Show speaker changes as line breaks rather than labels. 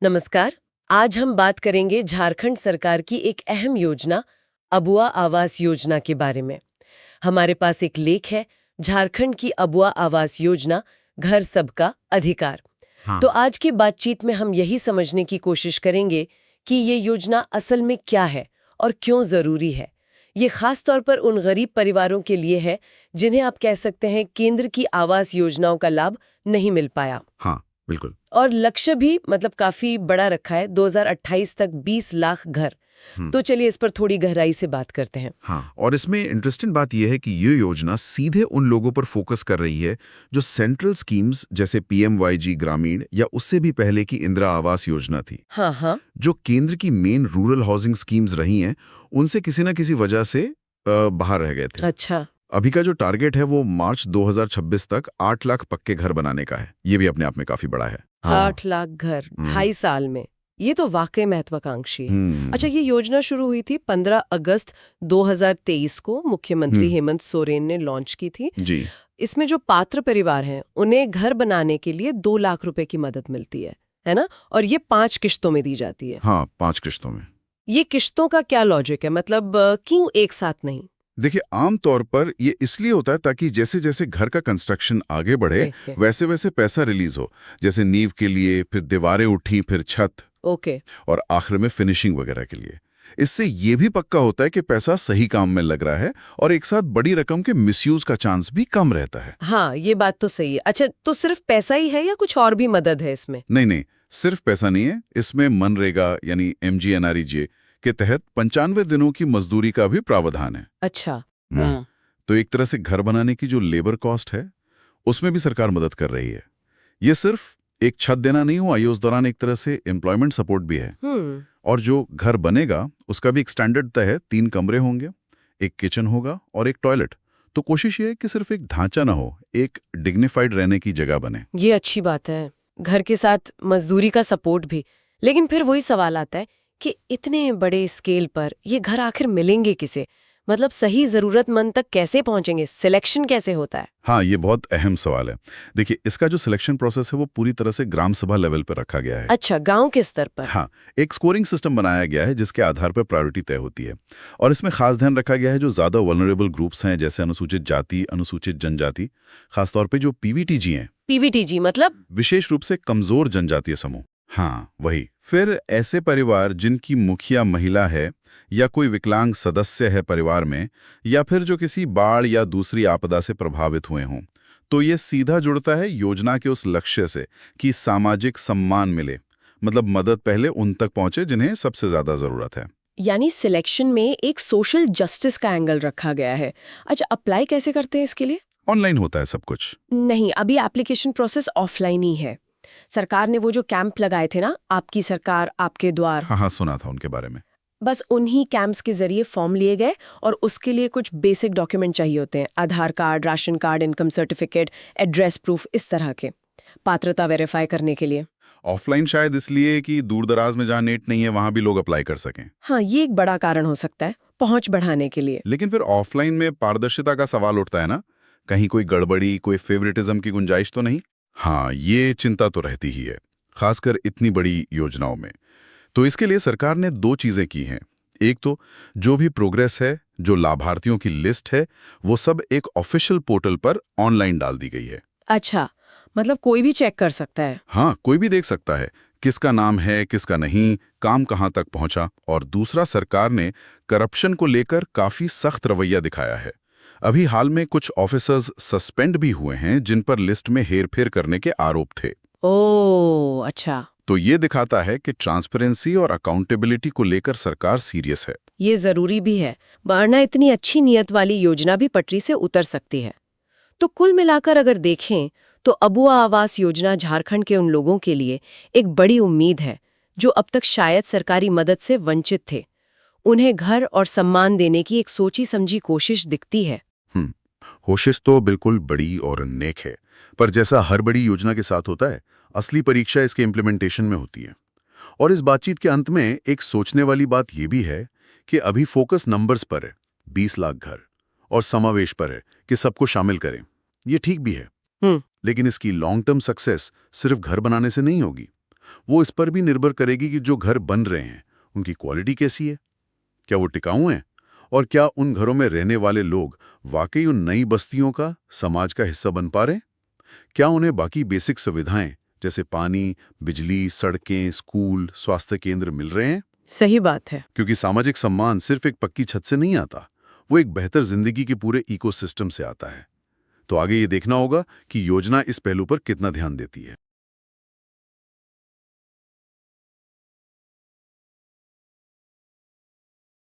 नमस्कार। आज हम बात करेंगे झारखंड सरकार की एक अहम योजना अबुआ आवास योजना के बारे में। हमारे पास एक लेख है, झारखंड की अबुआ आवास योजना, घर सबका अधिकार।
हाँ।
तो आज की बातचीत में हम यही समझने की कोशिश करेंगे कि ये योजना असल में क्या है और क्यों जरूरी है। ये खास तौर पर उन गरीब परिवारों के लिए है जिन्हें आप कह सकते हैं केंद्र की आवास योजनाओं का लाभ नहीं मिल पाया।
हाँ, बिल्कुल।
और लक्ष्य भी मतलब काफी बड़ा रखा है, 2028 तक 20 लाख घर। तो चलिए इस पर थोड़ी गहराई से बात करते हैं।
हाँ, और इसमें इंटरेस्टिंग बात यह है कि ये योजना सीधे उन लोगों पर फोकस कर रही है जो सेंट्रल स्कीम्स जैसे पीएमवाईजी ग्रामीण या उससे भी पहले की इंदिरा आवास योजना थी।
हाँ हाँ।
जो केंद्र की मेन रूरल हाउसिंग स्कीम्स रही हैं, उनसे किसी न किसी वजह से बाहर रह गए थे।
अच्छा।
अभी का जो टारगेट है वो मार्च 2026 तक 8 लाख पक्के घर बनाने का है। ये भी अपने आप में काफी बड़ा है। हाँ।
8 लाख घर 2.5 साल में, ये तो वाकई महत्वाकांक्षी है।
हम्म।
अच्छा, ये योजना शुरू हुई थी 15 अगस्त 2023 को, मुख्यमंत्री हेमंत सोरेन ने लॉन्च की थी।
जी।
इसमें जो पात्र परिवार हैं उन्हें घर बनाने के लिए 2 लाख रुपए की मदद मिलती है ना? और ये 5 किश्तों में दी जाती है।
हाँ, 5 किश्तों में।
ये किश्तों का क्या लॉजिक है, मतलब क्यों एक साथ नहीं?
देखिए, आम तौर पर ये इसलिए होता है ताकि जैसे जैसे घर का कंस्ट्रक्शन आगे बढ़े
ओके।
वैसे वैसे पैसा रिलीज हो। जैसे नींव के लिए, फिर दीवारें उठी, फिर छत,
ओके।
और आखिर में फिनिशिंग वगैरह के लिए। इससे ये भी पक्का होता है कि पैसा सही काम में लग रहा है और एक साथ बड़ी रकम के मिसयूज का चांस भी कम रहता है।
हाँ, ये बात तो सही है। अच्छा, तो सिर्फ पैसा ही है या कुछ और भी मदद है इसमें?
नहीं नहीं, सिर्फ पैसा नहीं है, इसमें मनरेगा यानी MGNREGA के तहत 95 दिनों की मजदूरी का भी प्रावधान है।
अच्छा।
हाँ। तो एक तरह से घर बनाने की जो लेबर कॉस्ट है उसमें भी सरकार मदद कर रही है। ये सिर्फ एक छत देना नहीं हुआ, ये उस दौरान एक तरह से एम्प्लॉयमेंट सपोर्ट भी है। और जो घर बनेगा उसका भी एक स्टैंडर्ड तय है, 3 कमरे होंगे, एक किचन होगा और एक टॉयलेट। तो कोशिश ये है कि सिर्फ एक ढांचा ना हो, एक डिग्निफाइड रहने की जगह बने।
ये अच्छी बात है, घर के साथ मजदूरी का सपोर्ट भी। लेकिन फिर वही सवाल आता है कि इतने बड़े स्केल पर ये घर आखिर मिलेंगे किसे? मतलब सही जरूरतमंद तक कैसे पहुंचेंगे? सिलेक्शन कैसे होता है?
हाँ, ये बहुत अहम सवाल है। देखिए, इसका जो सिलेक्शन प्रोसेस है वो पूरी तरह से ग्राम सभा लेवल पर रखा गया है।
अच्छा, गांव के स्तर पर?
हाँ, एक स्कोरिंग सिस्टम बनाया गया है जिसके आधार पर प्रायोरिटी तय होती है। और इसमें खास ध्यान रखा गया है जो ज्यादा वल्नरेबल ग्रुप्स हैं, जैसे अनुसूचित जाति, अनुसूचित जनजाति, खासतौर पे जो PVTG हैं।
PVTG मतलब?
विशेष रूप से कमजोर जनजातीय समूह। हाँ, वही। फिर ऐसे परिवार जिनकी मुखिया महिला है या कोई विकलांग सदस्य है परिवार में, या फिर जो किसी बाढ़ या दूसरी आपदा से प्रभावित हुए हों। तो ये सीधा जुड़ता है योजना के उस लक्ष्य से कि सामाजिक सम्मान मिले, मतलब मदद पहले उन तक पहुंचे जिन्हें सबसे ज्यादा जरूरत है।
यानी सिलेक्शन में एक सोशल जस्टिस का एंगल रखा गया है। अच्छा, अप्लाई कैसे करते हैं इसके लिए?
ऑनलाइन होता है सब कुछ।
नहीं, अभी एप्लीकेशन प्रोसेस ऑफलाइन ही है। सरकार ने वो जो कैंप लगाए थे ना, आपकी सरकार आपके द्वार,
हाँ हाँ, सुना था उनके बारे में।
बस उन्हीं कैंप्स के जरिए फॉर्म लिए गए और उसके लिए कुछ बेसिक डॉक्यूमेंट चाहिए होते हैं। Aadhaar card, ration card, income certificate, address proof, इस तरह के, पात्रता वेरीफाई करने के लिए।
ऑफलाइन शायद इसलिए कि दूर दराज में जहाँ नेट नहीं है वहां भी लोग अप्लाई कर सकें।
हाँ, ये एक बड़ा कारण हो सकता है, पहुंच बढ़ाने के लिए।
लेकिन फिर ऑफलाइन में पारदर्शिता का सवाल उठता है ना, कहीं कोई गड़बड़ी, कोई फेवरेटिज्म की गुंजाइश तो नहीं। हाँ, ये चिंता तो रहती ही है, खासकर इतनी बड़ी योजनाओं में। तो इसके लिए सरकार ने 2 चीजें की हैं। एक तो जो भी प्रोग्रेस है, जो लाभार्थियों की लिस्ट है, वो सब एक ऑफिशियल पोर्टल पर ऑनलाइन डाल दी गई है।
अच्छा, मतलब कोई भी चेक कर सकता है?
हाँ, कोई भी देख सकता है किसका नाम है, किसका नहीं, काम कहाँ तक पहुंचा। और दूसरा, सरकार ने करप्शन को लेकर काफी सख्त रवैया दिखाया है। अभी हाल में कुछ ऑफिसर्स सस्पेंड भी हुए हैं जिन पर लिस्ट में हेरफेर करने के आरोप थे।
ओह, अच्छा।
तो ये दिखाता है कि ट्रांसपेरेंसी और अकाउंटेबिलिटी को लेकर सरकार सीरियस है।
ये जरूरी भी है, वरना इतनी अच्छी नियत वाली योजना भी पटरी से उतर सकती है। तो कुल मिलाकर अगर देखें तो अबुआ आवास योजना झारखंड के उन लोगों के लिए एक बड़ी उम्मीद है जो अब तक शायद सरकारी मदद से वंचित थे। उन्हें घर और सम्मान देने की एक सोची समझी कोशिश दिखती है।
कोशिश तो बिल्कुल बड़ी और नेक है, पर जैसा हर बड़ी योजना के साथ होता है, असली परीक्षा इसके इम्प्लीमेंटेशन में होती है। और इस बातचीत के अंत में एक सोचने वाली बात यह भी है कि अभी फोकस नंबर्स पर है, 20 लाख घर, और समावेश पर है कि सबको शामिल करें। ये ठीक भी है, लेकिन इसकी लॉन्ग टर्म सक्सेस सिर्फ घर बनाने से नहीं होगी। वो इस पर भी निर्भर करेगी कि जो घर बन रहे हैं उनकी क्वालिटी कैसी है, क्या वो टिकाऊ हैं, और क्या उन घरों में रहने वाले लोग वाकई उन नई बस्तियों का, समाज का हिस्सा बन पा रहे हैं। क्या उन्हें बाकी बेसिक सुविधाएं जैसे पानी, बिजली, सड़कें, स्कूल, स्वास्थ्य केंद्र मिल रहे हैं।
सही बात है।
क्योंकि सामाजिक सम्मान सिर्फ एक पक्की छत से नहीं आता, वो एक बेहतर जिंदगी के पूरे इकोसिस्टम से आता है। तो आगे ये देखना होगा कि योजना इस पहलू पर कितना ध्यान देती है।